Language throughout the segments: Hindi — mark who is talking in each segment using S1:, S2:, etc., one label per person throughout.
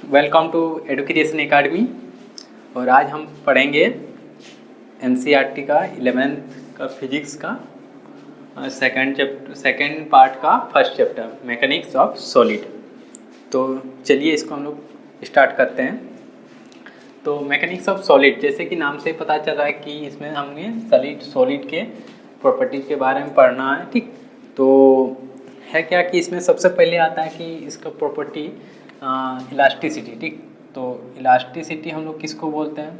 S1: Welcome to education academy. और आज हम पढ़ेंगे एनसीईआरटी का 11th का फिजिक्स का सेकेंड पार्ट का first chapter mechanics of solid. तो चलिए इसको हम लोग स्टार्ट करते हैं। तो मैकेनिक्स ऑफ सॉलिड, जैसे कि नाम से पता चल रहा है कि इसमें हमने सॉलिड के प्रॉपर्टीज के बारे में पढ़ना है। ठीक, तो है क्या कि इसमें सबसे पहले आता है कि इसका प्रॉपर्टी इलास्टिसिटी। ठीक, तो इलास्टिसिटी हम लोग किसको बोलते हैं?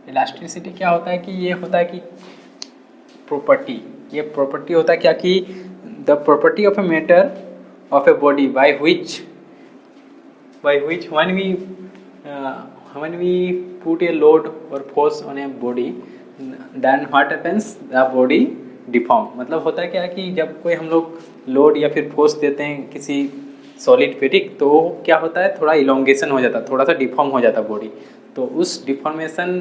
S1: इलास्टिसिटी क्या होता है कि ये होता है कि प्रॉपर्टी, ये प्रॉपर्टी होता है क्या कि the property of a matter of a body by which when we put a load or force on a body, then what happens, the body deform। मतलब होता है क्या कि जब कोई हम लोग लोड या फिर फोर्स देते हैं किसी सॉलिड पे, ठीक, तो क्या होता है, थोड़ा इलोंगेशन हो जाता है, थोड़ा सा डिफॉर्म हो जाता है बॉडी। तो उस डिफॉर्मेशन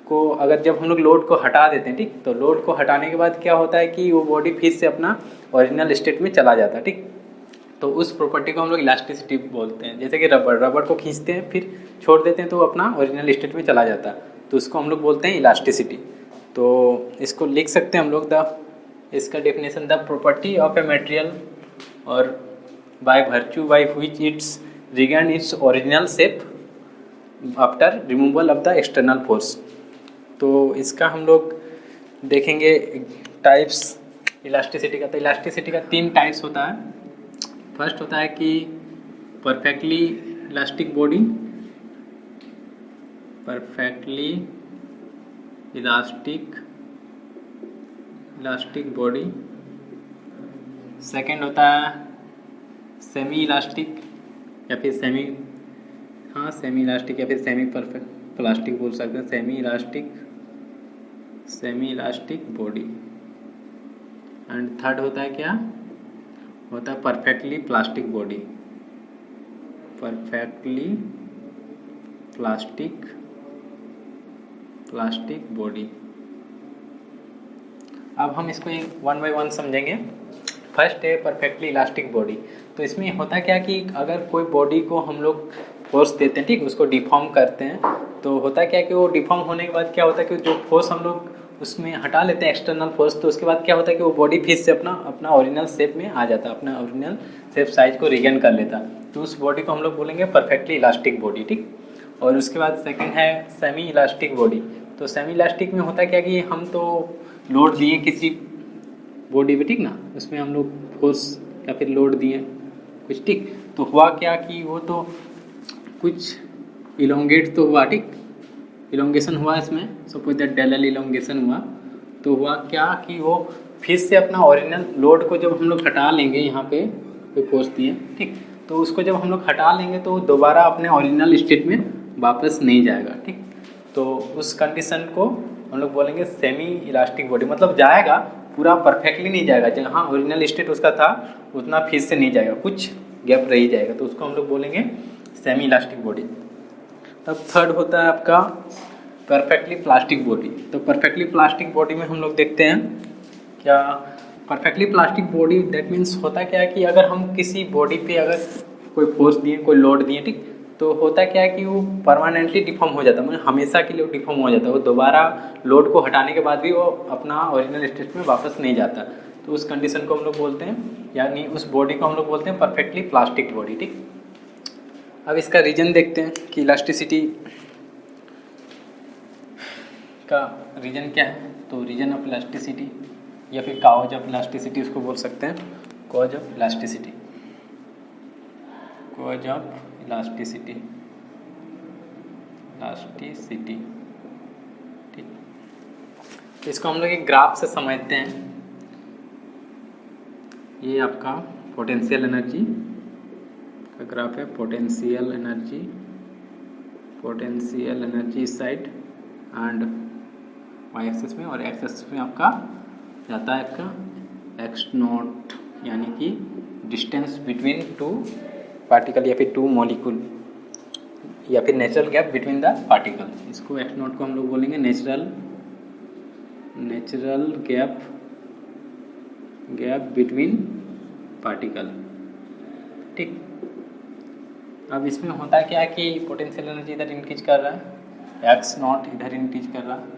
S1: को अगर जब हम लोग लोड को हटा देते हैं, ठीक, तो लोड को हटाने के बाद क्या होता है कि वो बॉडी फिर से अपना ओरिजिनल स्टेट में चला जाता है। ठीक, तो उस प्रॉपर्टी को हम लोग इलास्टिसिटी बोलते हैं। जैसे कि रबड़ को खींचते हैं फिर छोड़ देते हैं तो अपना ओरिजिनल स्टेट में चला जाता है, तो उसको हम लोग बोलते हैं इलास्टिसिटी। तो इसको लिख सकते हैं हम लोग, इसका definition, the property of a material और by virtue by which its regain its original shape after removal of the external force. तो इसका हम लोग देखेंगे टाइप्स इलास्टिसिटी का। तो इलास्टिसिटी का 3 टाइप्स होता है। फर्स्ट होता है कि perfectly elastic body, elastic body. Second होता है सेमी इलास्टिक या फिर सेमी इलास्टिक या फिर सेमी परफेक्ट प्लास्टिक बोल सकते हैं, semi elastic body. And third होता है क्या, होता है perfectly plastic body, plastic body. अब हम इसको एक 1 बाय 1 समझेंगे। फर्स्ट है परफेक्टली इलास्टिक बॉडी। तो इसमें होता क्या कि अगर कोई बॉडी को हम लोग फोर्स देते हैं, ठीक, उसको डिफॉर्म करते हैं, तो होता क्या कि वो डिफॉर्म होने के बाद क्या होता है कि जो फोर्स हम लोग उसमें हटा लेते हैं एक्सटर्नल फोर्स, तो उसके बाद क्या होता है कि वो बॉडी फिर से अपना ओरिजिनल शेप में आ जाता है, अपना ओरिजिनल शेप साइज को रिगेन कर लेता है। तो उस बॉडी को हम लोग बोलेंगे परफेक्टली इलास्टिक बॉडी। ठीक, और उसके बाद सेकंड है सेमी इलास्टिक बॉडी। तो सेमी इलास्टिक में होता क्या कि हम तो लोड दिए किसी बॉडी पे, ठीक ना, उसमें हम लोग फोर्स या फिर लोड दिए कुछ, ठीक, तो हुआ क्या कि वो तो कुछ इलोंगेट तो हुआ, ठीक, इलोंगेशन हुआ इसमें, सपोज दैट डेल इलोंगेशन हुआ। तो हुआ क्या कि वो फिर से अपना ओरिजिनल लोड को जब हम लोग हटा लेंगे, यहाँ पे कोई फोर्स दिए, ठीक, तो उसको जब हम लोग हटा लेंगे तो दोबारा अपने ओरिजिनल स्टेट में वापस नहीं जाएगा। ठीक, तो उस कंडीशन को हम लोग बोलेंगे सेमी इलास्टिक बॉडी। मतलब जाएगा, पूरा परफेक्टली नहीं जाएगा, जहाँ ओरिजिनल स्टेट उसका था उतना फिर से नहीं जाएगा, कुछ गैप रह जाएगा, तो उसको हम लोग बोलेंगे सेमी इलास्टिक बॉडी। तब थर्ड होता है आपका परफेक्टली प्लास्टिक बॉडी। तो परफेक्टली प्लास्टिक बॉडी में हम लोग देखते हैं क्या, perfectly plastic body that means होता क्या है कि अगर हम किसी बॉडी पे अगर कोई फोर्स दिए, कोई लोड दिए, ठीक, तो होता क्या है कि वो परमानेंटली डिफॉर्म हो जाता है, मतलब हमेशा के लिए डिफॉर्म हो जाता है, वो दोबारा लोड को हटाने के बाद भी वो अपना ओरिजिनल स्टेट में वापस नहीं जाता। तो उस कंडीशन को हम लोग बोलते हैं, यानी उस बॉडी को हम लोग बोलते हैं परफेक्टली प्लास्टिक बॉडी। ठीक, अब इसका रीजन देखते हैं कि इलास्टिसिटी का रीजन क्या है। तो रीजन ऑफ इलास्टिसिटी या फिर कॉज ऑफ इलास्टिसिटी उसको बोल सकते हैं, कॉज ऑफ इलास्टिसिटी, ठीक। तो इसको हम लोग एक ग्राफ से समझते हैं। ये आपका पोटेंशियल एनर्जी का ग्राफ है, पोटेंशियल एनर्जी इस साइड एंड वाई एक्सिस में, और एक्स एक्सिस में आपका जाता है आपका एक्स नॉट, यानी कि डिस्टेंस बिटवीन टू पार्टिकल या फिर टू मॉलिक्यूल या फिर natural gap between the particle. इसको एक्स नॉट को हम लोग बोलेंगे natural gap gap between particle. ठीक, अब इसमें होता क्या है कि पोटेंशियल एनर्जी इधर इंक्रीज कर रहा है, एक्स नॉट इधर इंक्रीज कर रहा है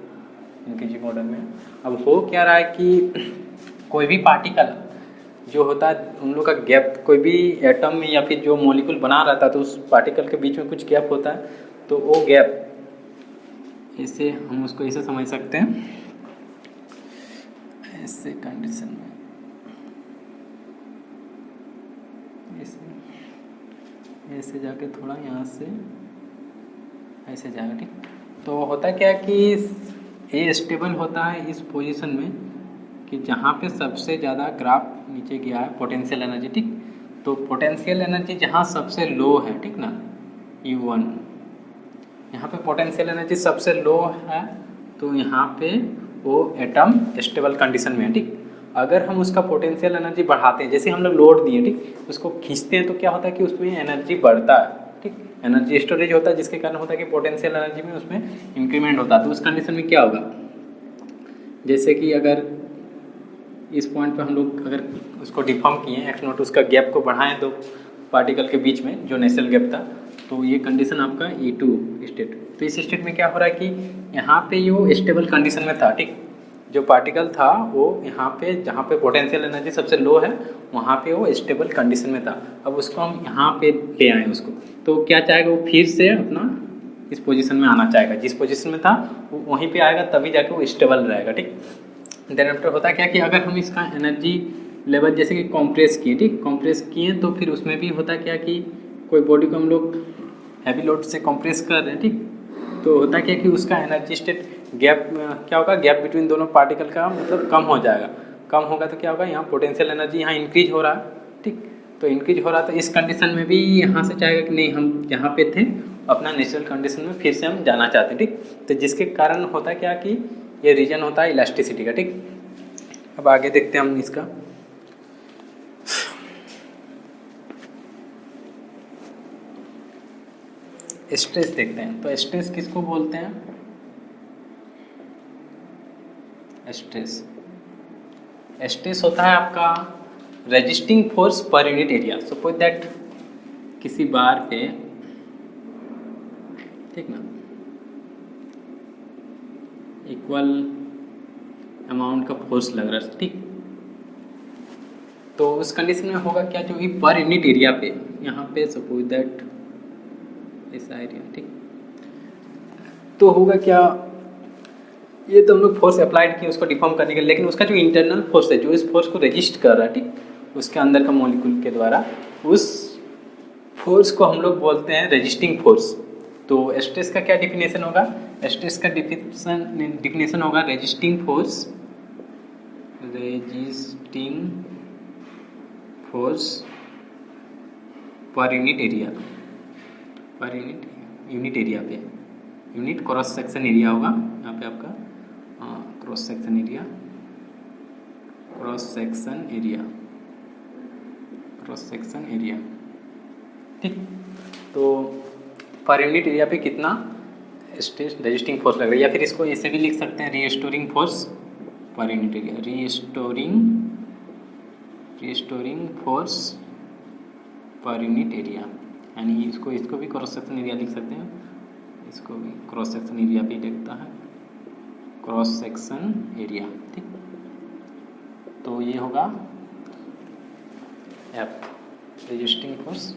S1: इंक्रीजिंग ऑर्डर में। अब हो क्या रहा है कि कोई भी पार्टिकल जो होता है उन लोग का गैप, कोई भी एटम में या फिर जो मॉलिक्यूल बना रहता है तो उस पार्टिकल के बीच में कुछ गैप होता है, तो वो गैप इसे हम उसको ऐसे समझ सकते हैं, ऐसे कंडीशन में ऐसे जाके थोड़ा यहाँ से ऐसे जाएगा। ठीक, तो होता क्या कि ये स्टेबल होता है इस पोजीशन में कि जहाँ पे सबसे ज़्यादा ग्राफ नीचे गया है पोटेंशियल एनर्जी। ठीक, तो पोटेंशियल एनर्जी जहाँ सबसे लो है, ठीक ना, U1, यहाँ पे पोटेंशियल एनर्जी सबसे लो है, तो यहाँ पे वो एटम स्टेबल कंडीशन में है। ठीक, अगर हम उसका पोटेंशियल एनर्जी बढ़ाते हैं, जैसे हम लोग लोड दिए, ठीक, उसको खींचते हैं तो क्या होता है कि उसमें एनर्जी बढ़ता है। ठीक, एनर्जी स्टोरेज होता है जिसके कारण होता है कि पोटेंशियल एनर्जी में उसमें इंक्रीमेंट होता है। तो उस कंडीशन में क्या होगा, जैसे कि अगर इस पॉइंट पे हम लोग अगर उसको डिफॉर्म किए एक्स नॉट, उसका गैप को बढ़ाएं तो पार्टिकल के बीच में जो नेचुरल गैप था, तो ये कंडीशन आपका E2 स्टेट। तो इस स्टेट में क्या हो रहा है कि यहाँ पे ये स्टेबल कंडीशन में था। ठीक, जो पार्टिकल था वो यहाँ पे जहाँ पे पोटेंशियल एनर्जी सबसे लो है वहाँ पे वो स्टेबल कंडीशन में था। अब उसको हम यहाँ पे ले आए उसको, तो क्या चाहेगा, वो फिर से अपना इस पोजीशन में आना चाहेगा, जिस पोजीशन में था वो वहीं पे आएगा, तभी जाके वो स्टेबल रहेगा। ठीक, देन आफ्टर होता क्या कि अगर हम इसका एनर्जी लेवल जैसे कि कॉम्प्रेस किए, ठीक, कॉम्प्रेस किए तो फिर उसमें भी होता क्या कि कोई बॉडी को हम लोग हैवी लोड से कॉम्प्रेस कर रहे हैं। ठीक, तो होता क्या कि उसका एनर्जी स्टेट गैप क्या होगा, गैप बिटवीन दोनों पार्टिकल का मतलब कम हो जाएगा। कम होगा तो क्या होगा, यहाँ पोटेंशियल एनर्जी यहाँ इंक्रीज हो रहा है। ठीक, तो इंक्रीज हो रहा है तो इस कंडीशन में भी यहाँ से चाहेगा कि नहीं, हम जहाँ पे थे अपना नेचुरल कंडीशन में फिर से हम जाना चाहते हैं। ठीक, तो जिसके कारण होता क्या कि ये रीजन होता है इलास्टिसिटी का। ठीक, अब आगे देखते हैं हम इसका। स्ट्रेस देखते हैं, तो स्ट्रेस किसको बोलते हैं, स्ट्रेस होता है आपका resisting force per unit area. Suppose that किसी बार पे, ठीक ना, इक्वल अमाउंट का फोर्स लग रहा है। ठीक, तो उस कंडीशन में होगा क्या, जो भी पर यूनिट एरिया पे यहाँ पे सपोज दैट ऐसा एरिया। ठीक, तो होगा क्या, ये तो हम लोग फोर्स अप्लाइड किए उसको डिफॉर्म करने के लिए, लेकिन उसका जो इंटरनल फोर्स है जो इस फोर्स को रजिस्ट कर रहा है, ठीक, उसके अंदर का मॉलिक्यूल के द्वारा, उस फोर्स को हम लोग बोलते हैं रेजिस्टिंग फोर्स। तो स्ट्रेस का क्या डिफिनेशन होगा, स्ट्रेस का डिफिनेशन होगा resisting force per unit area, per unit area पे, यूनिट क्रॉस सेक्शन एरिया होगा यहाँ पे आपका, क्रॉस सेक्शन एरिया, ठीक। तो पर यूनिट एरिया पे कितना स्ट्रेस रेजिस्टिंग फोर्स लग रहा है, या फिर इसको ऐसे भी लिख सकते हैं restoring force per unit area, restoring force per unit area, यानी इसको भी क्रॉस सेक्शन एरिया लिख सकते हैं, इसको भी क्रॉस सेक्शन एरिया भी लिखता है, क्रॉस सेक्शन एरिया, ठीक। तो ये होगा F resisting force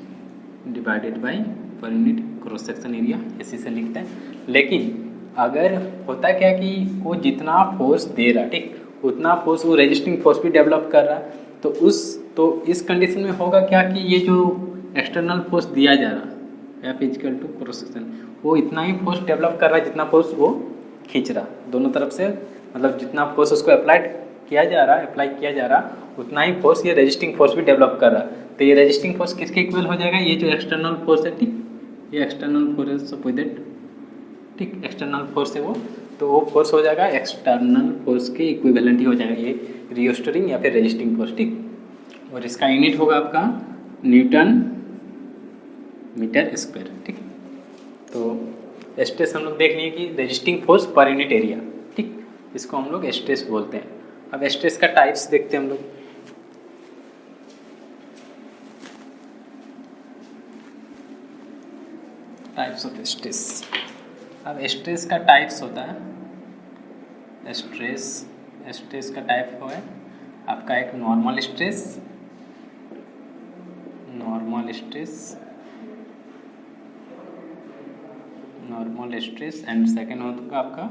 S1: divided by per unit cross section area, इसी से लिखते हैं। लेकिन अगर होता क्या कि वो जितना फोर्स दे रहा, ठीक, उतना फोर्स वो रेजिस्टिंग फोर्स भी डेवलप कर रहा है, तो इस कंडीशन में होगा क्या कि ये जो एक्सटर्नल फोर्स दिया जा रहा है F equal to cross section, वो इतना ही फोर्स डेवलप कर रहा है जितना फोर्स वो खींच रहा, दोनों तरफ से, मतलब जितना फोर्स उसको अप्लाई किया जा रहा उतना ही फोर्स ये रेजिस्टिंग फोर्स भी डेवलप कर रहा है। तो ये रेजिस्टिंग फोर्स किसके इक्वल हो जाएगा, ये जो एक्सटर्नल फोर्स है, ठीक, ये एक्सटर्नल फोर्स सपोज दैट, ठीक, एक्सटर्नल फोर्स है वो, तो वो फोर्स हो जाएगा एक्सटर्नल फोर्स के इक्विवेलेंट ही हो जाएगा ये रीस्टोरिंग या फिर रेजिस्टिंग फोर्स, ठीक। और इसका यूनिट होगा आपका न्यूटन मीटर स्क्वायर, ठीक। तो स्ट्रेस हम लोग देख लिए कि resisting force per unit area, ठीक, इसको हम लोग स्ट्रेस बोलते हैं। अब स्ट्रेस का टाइप्स देखते हैं हम लोग। Types of stress. अब स्ट्रेस का टाइप्स होता है, स्ट्रेस का टाइप है आपका एक नॉर्मल स्ट्रेस एंड सेकेंड होगा आपका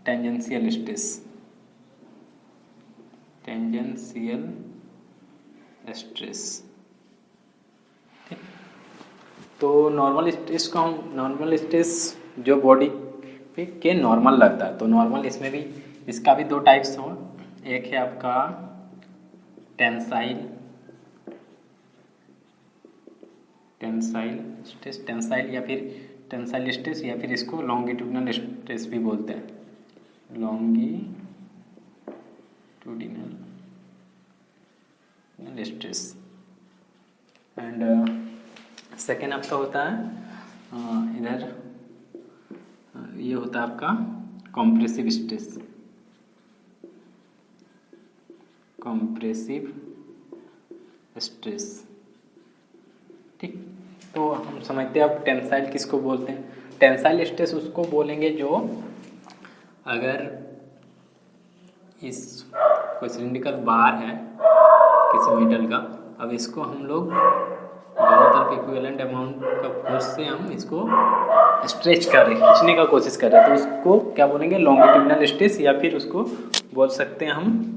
S1: टेंजेंशियल स्ट्रेस। ठीक, तो नॉर्मल स्ट्रेस जो बॉडी पे के नॉर्मल लगता है, तो नॉर्मल इसमें भी इसका भी दो टाइप्स हो, एक है आपका टेंसाइल या फिर टेंसाइल स्ट्रेस, या फिर इसको लॉन्गिट्यूडिनल स्ट्रेस भी बोलते हैं, लॉन्गिट्यूडिनल स्ट्रेस। एंड सेकेंड आपका होता है इधर ये होता है आपका कॉम्प्रेसिव स्ट्रेस। ठीक, तो हम समझते हैं अब टेंसाइल किसको बोलते हैं। टेंसाइल स्ट्रेस उसको बोलेंगे जो अगर इस कोई सिलिंड्रिकल बार है किसी मेटल का, अब इसको हम लोग दोनों तरफ इक्विवेलेंट अमाउंट का फोर्स से हम इसको स्ट्रेच कर रहे हैं, खींचने का कोशिश कर रहे हैं, तो उसको क्या बोलेंगे, लॉन्गिट्यूडिनल स्ट्रेस, या फिर उसको बोल सकते हैं हम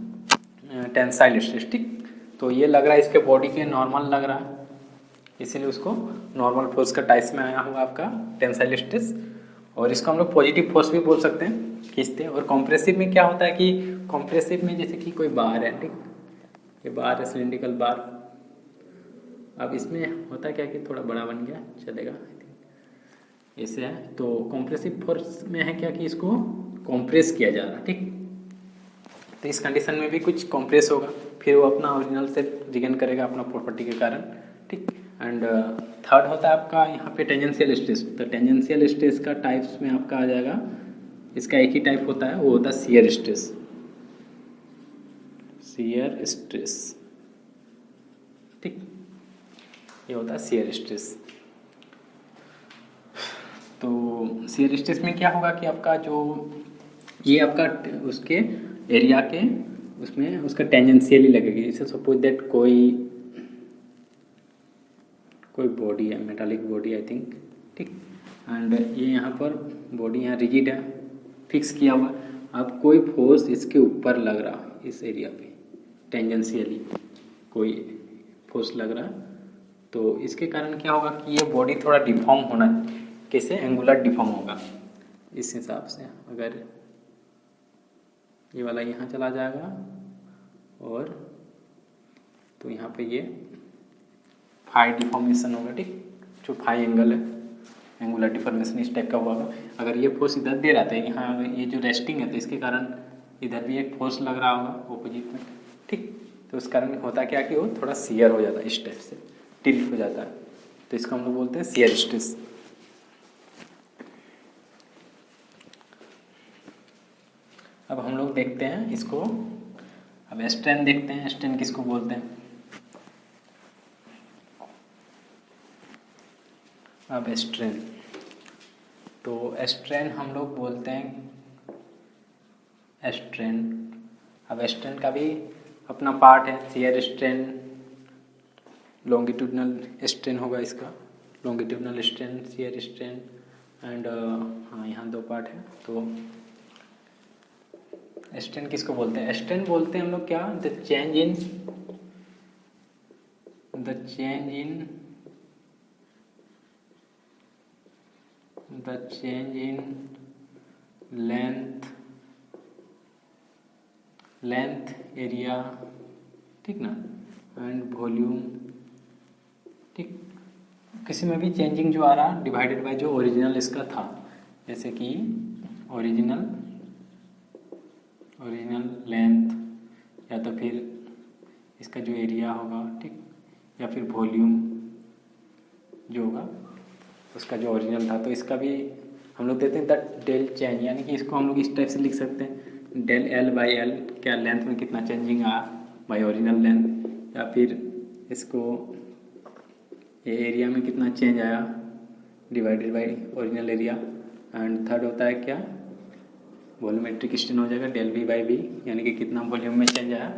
S1: टेंसाइल स्ट्रेस। ठीक, तो ये लग रहा है इसके बॉडी के नॉर्मल लग रहा है, इसीलिए उसको नॉर्मल फोर्स का टाइप्स में आया हुआ आपका टेंसाइल स्ट्रेस। और इसको हम लोग पॉजिटिव फोर्स भी बोल सकते हैं, खींचते हैं। और कॉम्प्रेसिव में क्या होता है कि कॉम्प्रेसिव में जैसे कि कोई बार है, ठीक, ये बार है सिलिंड्रिकल बार, अब इसमें होता क्या कि थोड़ा बड़ा बन गया, चलेगा ऐसे है, तो कॉम्प्रेसिव फोर्स में है क्या कि इसको कॉम्प्रेस किया जा रहा है। ठीक, तो इस कंडीशन में भी कुछ कॉम्प्रेस होगा, फिर वो अपना ओरिजिनल से रिगेन करेगा अपना प्रॉपर्टी के कारण। ठीक, एंड थर्ड होता है आपका यहाँ पे टेंजेंशियल स्ट्रेस। तो टेंजेंशियल स्ट्रेस का टाइप्स में आपका आ जाएगा, इसका एक ही टाइप होता है, वो होता है शियर स्ट्रेस। ठीक, ये होता है शियर स्ट्रेस। तो शियर स्ट्रेस में क्या होगा कि आपका जो ये आपका उसके एरिया के उसमें उसका टेंजेंशियली लगेगी। जैसे सपोज दैट कोई बॉडी है, मेटालिक बॉडी आई थिंक, ठीक, एंड ये यहाँ पर बॉडी यहाँ रिजिड है, फिक्स किया हुआ। अब कोई फोर्स इसके ऊपर लग रहा है, इस एरिया पे टेंजेंशियली कोई फोर्स लग रहा है, तो इसके कारण क्या होगा कि ये बॉडी थोड़ा डिफॉर्म होना, कैसे, एंगुलर डिफॉर्म होगा। इस हिसाब से अगर ये वाला यहाँ चला जाएगा और तो यहाँ पे ये फाई डिफॉर्मेशन होगा। ठीक, जो फाई एंगल है, एंगुलर डिफॉर्मेशन इस टाइप का होगा। अगर ये फोर्स इधर दे रहा था, यहाँ ये जो रेस्टिंग है, तो इसके कारण इधर भी एक फोर्स लग रहा होगा ऑपोजिट में। ठीक, तो उस कारण होता क्या कि वो थोड़ा शियर हो जाता है, इस टाइप से टिल्ट हो जाता है, तो इसको हम लोग बोलते हैं शियर स्ट्रेस। अब हम लोग देखते हैं इसको, अब स्ट्रेन देखते हैं। स्ट्रेन किसको बोलते हैं? अब स्ट्रेन, तो स्ट्रेन हम लोग बोलते हैं स्ट्रेन। अब स्ट्रेन का भी अपना पार्ट है, शियर स्ट्रेन, लॉन्गिट्यूडिनल स्ट्रेन होगा इसका, longitudinal strain, shear strain and हाँ यहाँ दो पार्ट है। तो स्ट्रेन किसको बोलते हैं? स्ट्रेन बोलते हैं हम लोग क्या, the change in length area, ठीक ना, एंड वॉल्यूम। ठीक, किसी में भी चेंजिंग जो आ रहा डिवाइडेड बाय जो ओरिजिनल इसका था, जैसे कि ओरिजिनल लेंथ, या तो फिर इसका जो एरिया होगा, ठीक, या फिर वॉल्यूम जो होगा उसका जो ओरिजिनल था। तो इसका भी हम लोग देते हैं द डेल चेंज, यानी कि इसको हम लोग इस टाइप से लिख सकते हैं, डेल एल बाई एल, क्या लेंथ में कितना चेंजिंग आया बाई ओरिजिनल लेंथ, या फिर इसको ये एरिया में कितना चेंज आया divided by original area. And third होता है क्या, वॉल्यूमेट्रिक स्ट्रेन हो जाएगा डेल वी बाई वी, यानी कि कितना वॉल्यूम में चेंज आया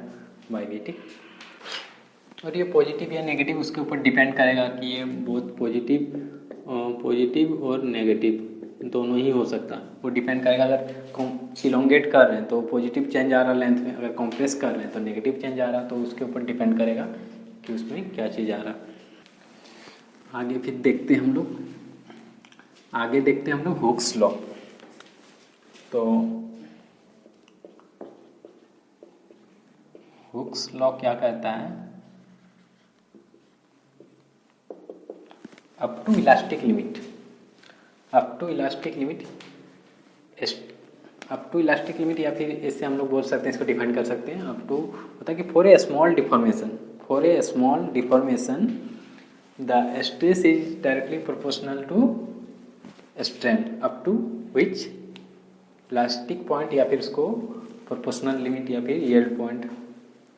S1: बाई वी, ठीक। और ये पॉजिटिव या नेगेटिव उसके ऊपर डिपेंड करेगा कि ये बहुत पॉजिटिव और नेगेटिव दोनों ही हो सकता है, वो डिपेंड करेगा। अगर इलोंगेट कर रहे हैं तो पॉजिटिव चेंज आ रहा लेंथ में, अगर कंप्रेस कर रहे हैं तो नेगेटिव चेंज आ रहा, तो उसके ऊपर डिपेंड करेगा कि उसमें क्या चीज़ आ रहा। आगे फिर देखते हैं हम लोग, हुक्स लॉ। तो हुक्स लॉ क्या कहता है, अप टू इलास्टिक लिमिट या फिर इससे हम लोग बोल सकते हैं, इसको डिफाइन कर सकते हैं। अप टू होता है कि for a small deformation the stress is directly proportional to strain up to which elastic point, या फिर उसको प्रोपोर्शनल लिमिट या फिर यील्ड पॉइंट,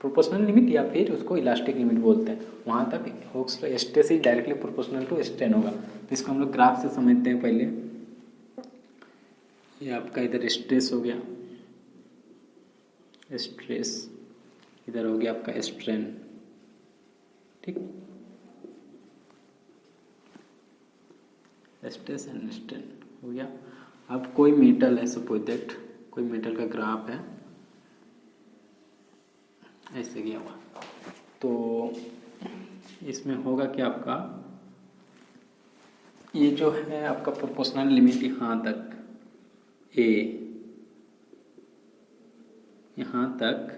S1: प्रोपोर्शनल लिमिट या फिर उसको इलास्टिक लिमिट बोलते हैं, वहाँ तक Hooke's stress is directly proportional to strain होगा। तो इसको हम लोग ग्राफ से समझते हैं। पहले ये आपका इधर स्ट्रेस हो गया, स्ट्रेस इधर हो गया आपका स्ट्रेन, ठीक। स्ट्रेस एंड स्ट्रेन हो गया। अब कोई मेटल है, सपोज दैट कोई मेटल का ग्राफ है, ऐसे गया हुआ, तो इसमें होगा कि आपका ये जो है आपका प्रोपोर्शनल लिमिट यहाँ तक ए, यहाँ तक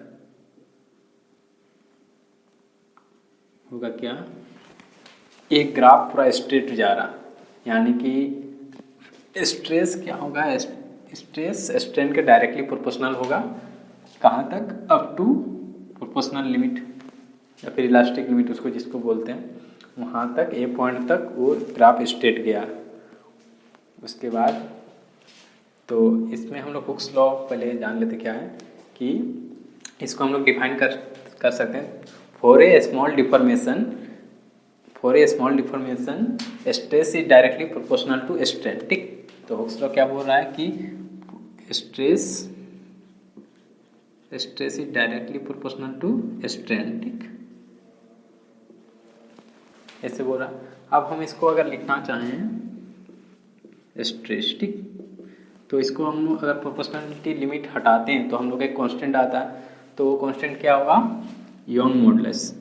S1: होगा क्या, एक ग्राफ पूरा स्ट्रेट जा रहा, यानी कि स्ट्रेस क्या होगा, स्ट्रेस स्ट्रेन के डायरेक्टली प्रोपोर्शनल होगा, कहाँ तक, अप टू प्रोपोर्शनल लिमिट या फिर इलास्टिक लिमिट उसको जिसको बोलते हैं, वहाँ तक ए पॉइंट तक वो ग्राफ स्ट्रेट गया। उसके बाद तो इसमें हम लोग हुक्स लॉ पहले जान लेते क्या है, कि इसको हम लोग डिफाइन कर सकते हैं। For a small deformation stress is directly proportional to strain, ठीक। तो हुक्स लॉ क्या बोल रहा है कि stress is directly proportional to strain, ठीक, ऐसे बोल रहा। अब हम इसको अगर लिखना चाहें स्ट्रेस, ठीक, तो इसको हम अगर प्रोपोर्शनलिटी लिमिट हटाते हैं तो हम लोग एक कांस्टेंट आता है, तो वो कांस्टेंट क्या होगा, यंग मॉडुलस।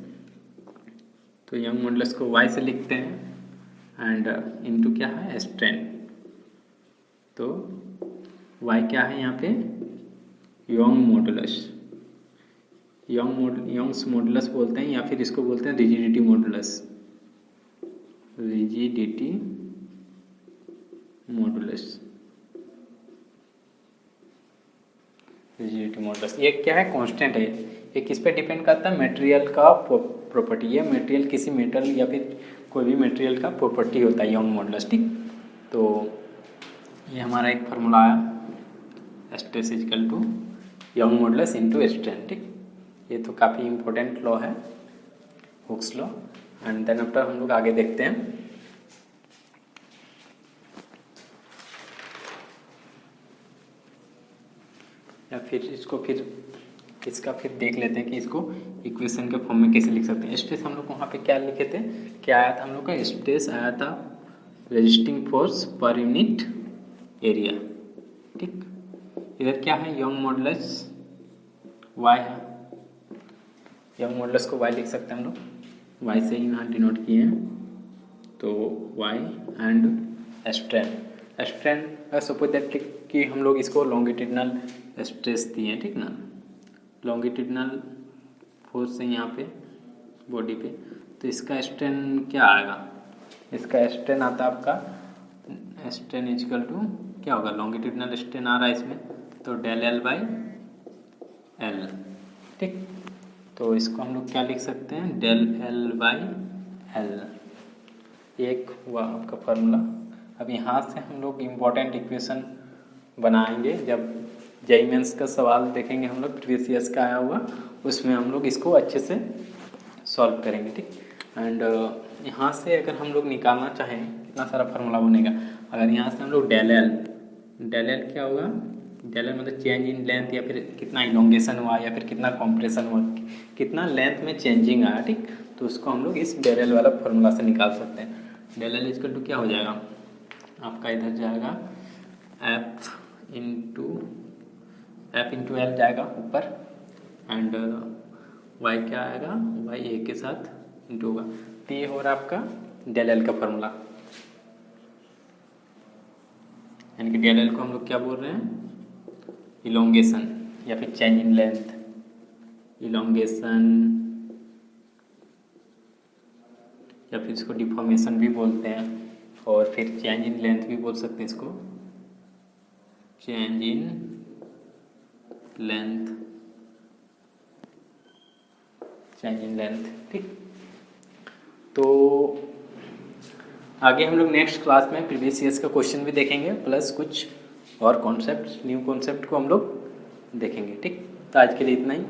S1: तो यंग मॉडुलस को y से लिखते हैं एंड इनटू क्या है, स्ट्रेन। तो y क्या है यहाँ पे, यंग्स मॉडुलस बोलते हैं, या फिर इसको बोलते हैं रिजिडिटी मॉडुलस। ये क्या है, कांस्टेंट है। ये किस पे डिपेंड करता है, मटेरियल का प्रॉपर्टी। ये मटेरियल किसी मेटल या फिर कोई भी मटेरियल का प्रॉपर्टी होता है यंग मॉडुलस, ठीक। तो ये हमारा एक फार्मूला आया, stress equal to Young modulus into strain, ठीक। ये तो काफ़ी इम्पोर्टेंट लॉ है, Hooke's law. And then after हम लोग आगे देखते हैं। या फिर इसका फिर देख लेते हैं कि इसको इक्वेशन के फॉर्म में कैसे लिख सकते हैं। स्ट्रेस हम लोग वहाँ पे क्या लिखे थे, क्या आया था हम लोग का, स्ट्रेस आया था resisting force per unit area, ठीक। इधर क्या है, यंग मॉडुलस y है, यंग मॉडुलस को y लिख सकते हैं हम लोग, y से ही यहाँ डिनोट किए हैं, तो y and strain suppose that कि हम लोग इसको लॉन्गिट्यूडनल स्ट्रेस दिए हैं, ठीक ना, लॉन्गिट्यूडनल फोर्स है यहाँ पे बॉडी पे, तो इसका स्ट्रेन क्या आएगा, इसका स्ट्रेन आता है आपका स्ट्रेन इक्वल टू क्या होगा, लॉन्गिट्यूडनल स्ट्रेन आ रहा है इसमें, तो डेल एल बाई एल, ठीक। तो इसको हम लोग क्या लिख सकते हैं, डेल एल बाई एल, एक हुआ आपका फार्मूला। अब यहाँ से हम लोग इम्पोर्टेंट इक्वेशन बनाएंगे, जब जेईई मेंस का सवाल देखेंगे हम लोग, प्रीवियस ईयर्स का आया हुआ, उसमें हम लोग इसको अच्छे से सॉल्व करेंगे, ठीक। एंड यहाँ से अगर हम लोग निकालना चाहें कितना सारा फार्मूला बनेगा। अगर यहाँ से हम लोग डेल एल क्या होगा, डेल एल मतलब चेंज इन लेंथ, या फिर कितना इलोंगेशन हुआ, या फिर कितना कॉम्प्रेशन हुआ, कितना लेंथ में चेंजिंग आया, ठीक। तो उसको हम लोग इस डेल एल वाला फार्मूला से निकाल सकते हैं। डेल एल इक्वल टू क्या हो जाएगा आपका, इधर जाएगा एफ इंटू एल जाएगा ऊपर, एंड वाई क्या आएगा, वाई ए के साथ इंटू होगा। तो ये हो रहा आपका डेल एल का फार्मूला, यानी कि डेल एल को हम लोग क्या बोल रहे हैं, इलोंगेशन या फिर चेंज इन लेंथ, इलोंगेशन या फिर इसको डिफॉर्मेशन भी बोलते हैं, और फिर चेंज इन लेंथ भी बोल सकते हैं इसको, change in length, change in length, ठीक। तो आगे हम लोग नेक्स्ट क्लास में प्रीवियस ईयर्स का क्वेश्चन भी देखेंगे, प्लस कुछ और कॉन्सेप्ट, न्यू कॉन्सेप्ट को हम लोग देखेंगे, ठीक। तो आज के लिए इतना ही।